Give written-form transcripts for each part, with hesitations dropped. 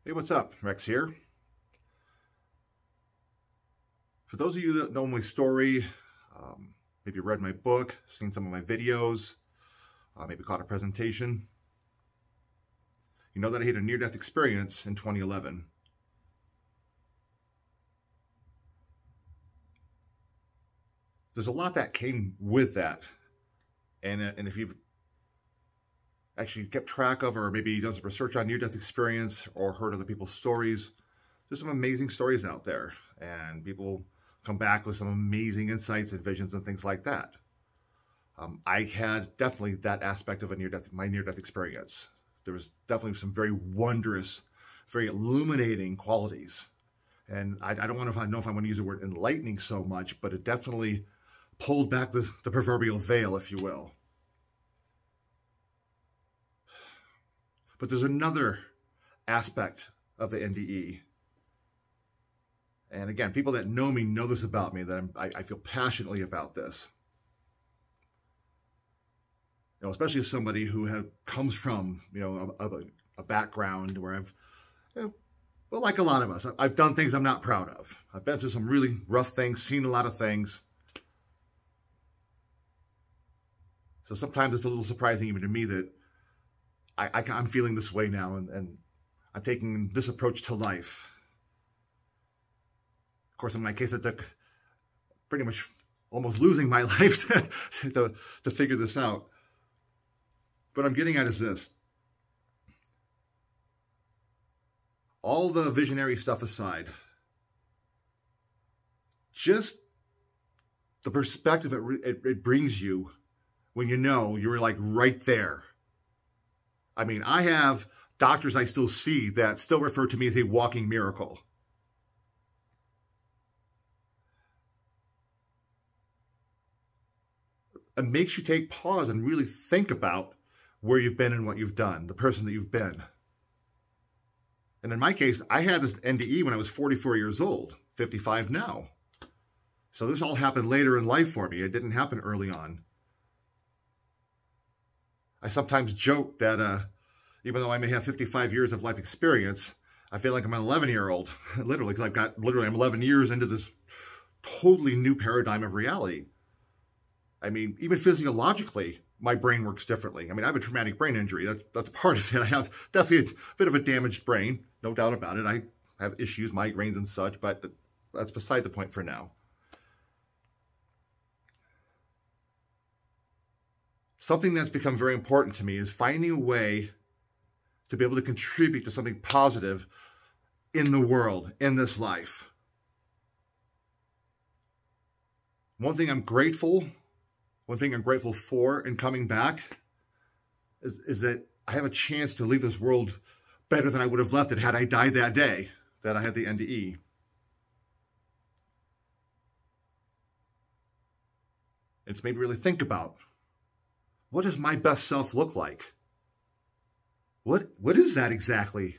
Hey, what's up? Rex here. For those of you that know my story, maybe read my book, seen some of my videos, maybe caught a presentation, you know that I had a near-death experience in 2011. There's a lot that came with that. And if you've actually kept track of, or maybe done some research on near-death experience or heard other people's stories, there's some amazing stories out there. And people come back with some amazing insights and visions and things like that. I had definitely that aspect of my near-death experience. There was definitely some very wondrous, very illuminating qualities. And I don't know if I want to use the word enlightening so much, but it definitely pulled back the proverbial veil, if you will. But there's another aspect of the NDE. And again, people that know me know this about me, that I feel passionately about this. You know, especially as somebody who comes from, a background where well, like a lot of us, I've done things I'm not proud of. I've been through some really rough things, seen a lot of things. So sometimes it's a little surprising even to me that I'm feeling this way now, and I'm taking this approach to life. Of course, in my case, it took pretty much almost losing my life to figure this out. What I'm getting at is this. All the visionary stuff aside, just the perspective it brings you when you know you're like right there. I mean, I have doctors I still see that still refer to me as a walking miracle. It makes you take pause and really think about where you've been and what you've done, the person that you've been. And in my case, I had this NDE when I was 44 years old, 55 now. So this all happened later in life for me. It didn't happen early on. I sometimes joke that even though I may have 55 years of life experience, I feel like I'm an 11-year-old, literally, because I'm 11 years into this totally new paradigm of reality. I mean, even physiologically, my brain works differently. I mean, I have a traumatic brain injury. That's part of it. I have definitely a bit of a damaged brain, no doubt about it. I have issues, migraines and such, but that's beside the point for now. Something that's become very important to me is finding a way to be able to contribute to something positive in the world, in this life. One thing I'm grateful for in coming back is that I have a chance to leave this world better than I would have left it had I died that day that I had the NDE. It's made me really think about, what does my best self look like? What is that exactly?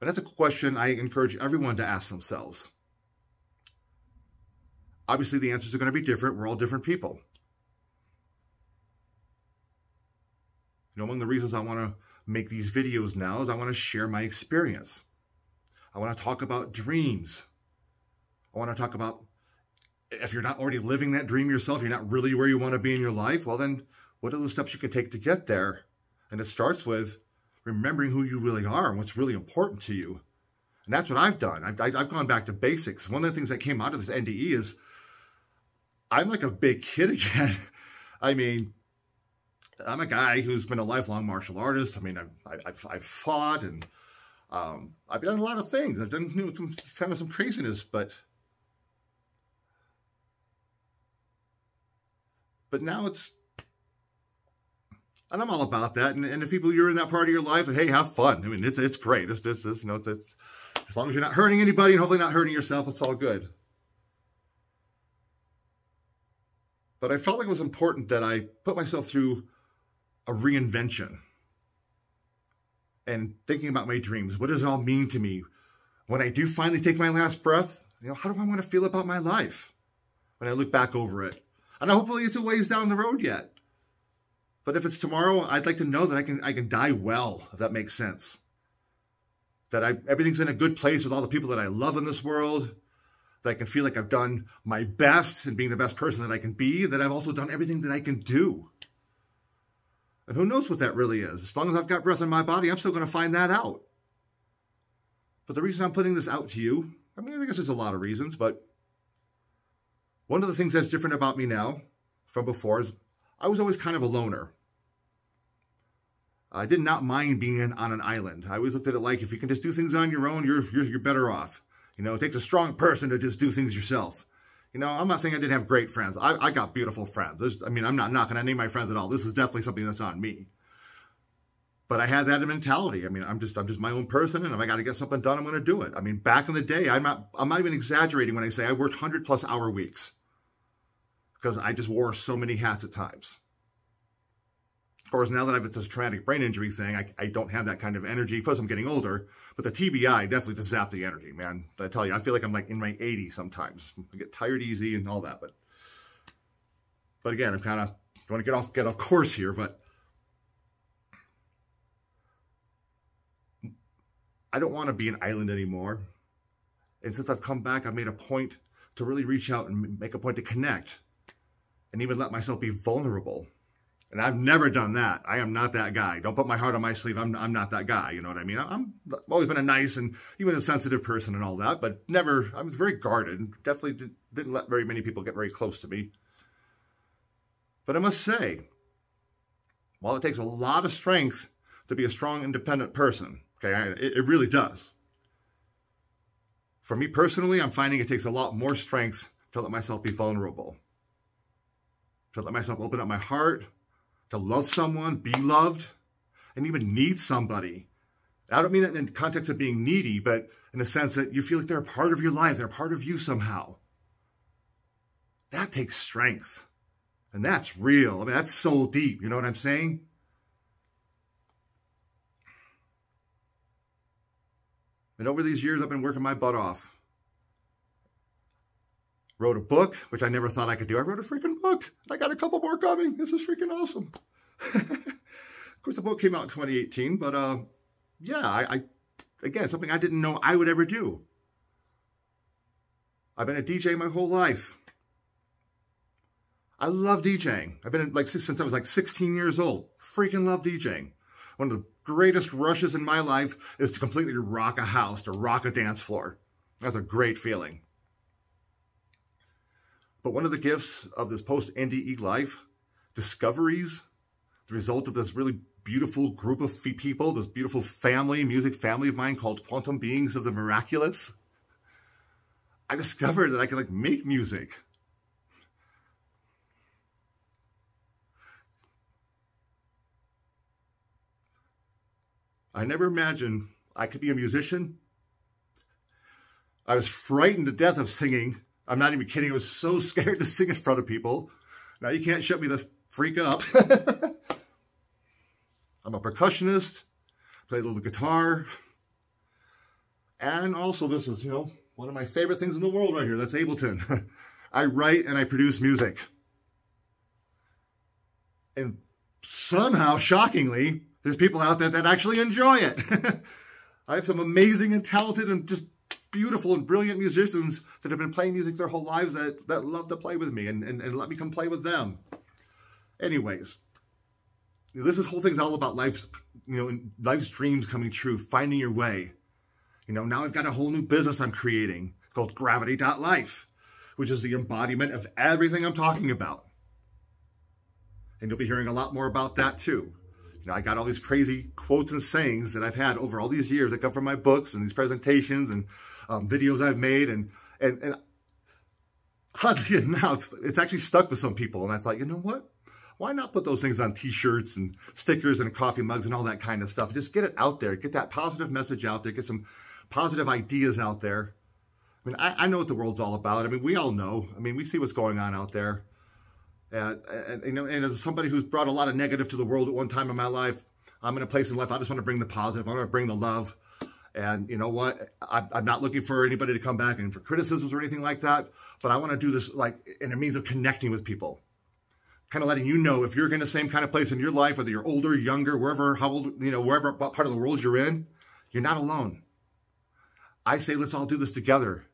And that's a question I encourage everyone to ask themselves. Obviously, the answers are going to be different. We're all different people. You know, one of the reasons I want to make these videos now is I want to share my experience. I want to talk about dreams. I want to talk about, if you're not already living that dream yourself, you're not really where you want to be in your life, well then, what are the steps you can take to get there? And it starts with remembering who you really are and what's really important to you. And that's what I've done. I've gone back to basics. One of the things that came out of this NDE is I'm like a big kid again. I mean, I'm a guy who's been a lifelong martial artist. I mean, I've fought, and I've done a lot of things. I've done some craziness, but now and I'm all about that. And if people, you're in that part of your life, hey, have fun. I mean, it's great. It's as long as you're not hurting anybody and hopefully not hurting yourself, it's all good. But I felt like it was important that I put myself through a reinvention and thinking about my dreams. What does it all mean to me? When I do finally take my last breath, how do I want to feel about my life when I look back over it? And hopefully it's a ways down the road yet. But if it's tomorrow, I'd like to know that I can die well, if that makes sense. That everything's in a good place with all the people that I love in this world. That I can feel like I've done my best in being the best person that I can be. That I've also done everything that I can do. And who knows what that really is. As long as I've got breath in my body, I'm still going to find that out. But the reason I'm putting this out to you, I mean, I guess there's a lot of reasons, but one of the things that's different about me now from before is I was always kind of a loner. I did not mind being on an island. I always looked at it like, if you can just do things on your own, you're better off. You know, it takes a strong person to just do things yourself. You know, I'm not saying I didn't have great friends. I got beautiful friends. I mean, I'm not knocking any of my friends at all. This is definitely something that's on me. But I had that mentality. I mean, I'm just my own person, and if I got to get something done, I'm going to do it. I mean, back in the day, I'm not even exaggerating when I say I worked 100+ hour weeks because I just wore so many hats at times. Of course, now that I have this traumatic brain injury thing, I don't have that kind of energy. Plus, I'm getting older. But the TBI definitely just zapped the energy, man. I tell you, I feel like I'm like in my 80s sometimes. I get tired easy and all that. But again, I'm kind of want to get off course here, but I don't want to be an island anymore. And since I've come back, I've made a point to really reach out and make a point to connect and even let myself be vulnerable. And I've never done that. I am not that guy. Don't put my heart on my sleeve. I'm not that guy. You know what I mean? I've always been a nice and even a sensitive person and all that, but never, I was very guarded. Definitely didn't let very many people get very close to me. But I must say, while it takes a lot of strength to be a strong, independent person, okay, it really does. For me personally, I'm finding it takes a lot more strength to let myself be vulnerable. To let myself open up my heart, to love someone, be loved, and even need somebody. I don't mean that in the context of being needy, but in the sense that you feel like they're a part of your life, they're a part of you somehow. That takes strength. And that's real. I mean, that's soul deep. You know what I'm saying? And over these years, I've been working my butt off. Wrote a book, which I never thought I could do. I wrote a freaking book. I got a couple more coming. This is freaking awesome. Of course, the book came out in 2018, but yeah, again, something I didn't know I would ever do. I've been a DJ my whole life. I love DJing. I've been like since I was like 16 years old. Freaking love DJing. One of the greatest rushes in my life is to completely rock a house, to rock a dance floor. That's a great feeling. But one of the gifts of this post-NDE life, discoveries, the result of this really beautiful group of people, this beautiful music family of mine called Quantum Beings of the Miraculous, I discovered that I could make music. I never imagined I could be a musician. I was frightened to death of singing. I'm not even kidding. I was so scared to sing in front of people. Now you can't shut me the freak up. I'm a percussionist, play a little guitar. And also this is, one of my favorite things in the world right here. That's Ableton. I write and I produce music. And somehow, shockingly, there's people out there that actually enjoy it. I have some amazing and talented and just beautiful and brilliant musicians that have been playing music their whole lives that love to play with me and let me come play with them. Anyways, this whole thing's all about life's dreams coming true, finding your way. Now I've got a whole new business I'm creating called Gravity.life, which is the embodiment of everything I'm talking about. And you'll be hearing a lot more about that too. I got all these crazy quotes and sayings that I've had over all these years that come from my books and these presentations and videos I've made. And oddly enough, it's actually stuck with some people. And I thought, you know what? Why not put those things on t-shirts and stickers and coffee mugs and all that kind of stuff? Just get it out there. Get that positive message out there. Get some positive ideas out there. I mean, I know what the world's all about. I mean, we all know. I mean, we see what's going on out there. And as somebody who's brought a lot of negative to the world at one time in my life, I'm in a place in life, I just want to bring the positive. I want to bring the love. And you know what? I'm not looking for anybody to come back and for criticisms or anything like that. But I want to do this in a means of connecting with people. kind of letting you know if you're in the same kind of place in your life, whether you're older, younger, wherever, how old, wherever, what part of the world you're in, you're not alone. I say, let's all do this together.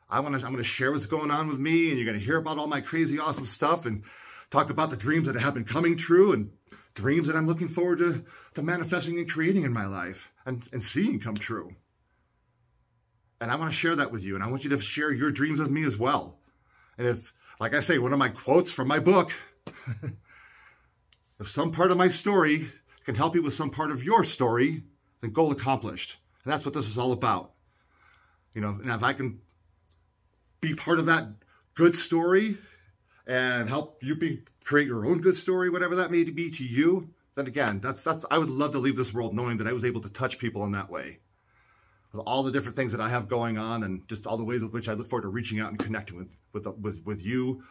I'm going to share what's going on with me, and you're going to hear about all my crazy, awesome stuff and talk about the dreams that have been coming true and dreams that I'm looking forward to manifesting and creating in my life and seeing come true. And I want to share that with you, and I want you to share your dreams with me as well. And if, like I say, one of my quotes from my book, if some part of my story can help you with some part of your story, then goal accomplished. And that's what this is all about. And if I can be part of that good story and help you create your own good story, whatever that may be to you, then again, that's I would love to leave this world knowing that I was able to touch people in that way. With all the different things that I have going on and just all the ways in which I look forward to reaching out and connecting with you,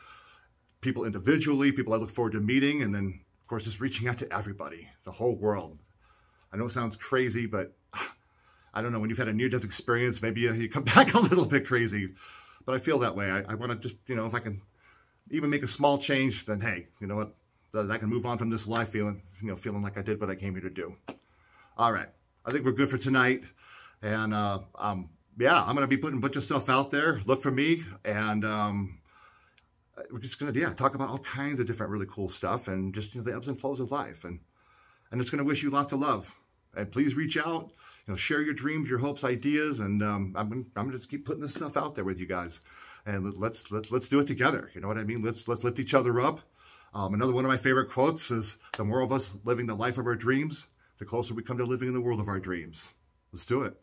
people individually, people I look forward to meeting, and then, of course, just reaching out to everybody, the whole world. I know it sounds crazy, but I don't know, when you've had a near-death experience, maybe you come back a little bit crazy. But I feel that way. I want to just, if I can even make a small change, then hey, you know what? That I can move on from this life feeling like I did what I came here to do. All right. I think we're good for tonight. And yeah, I'm going to be putting a bunch of stuff out there. Look for me. And we're just going to, talk about all kinds of different really cool stuff and just, the ebbs and flows of life. And just going to wish you lots of love. And please reach out. Share your dreams, your hopes, ideas, and I'm gonna just keep putting this stuff out there with you guys, and let's do it together. You know what I mean? Let's lift each other up. Another one of my favorite quotes is, "The more of us living the life of our dreams, the closer we come to living in the world of our dreams." Let's do it.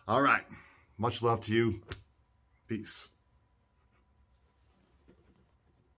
All right. Much love to you. Peace.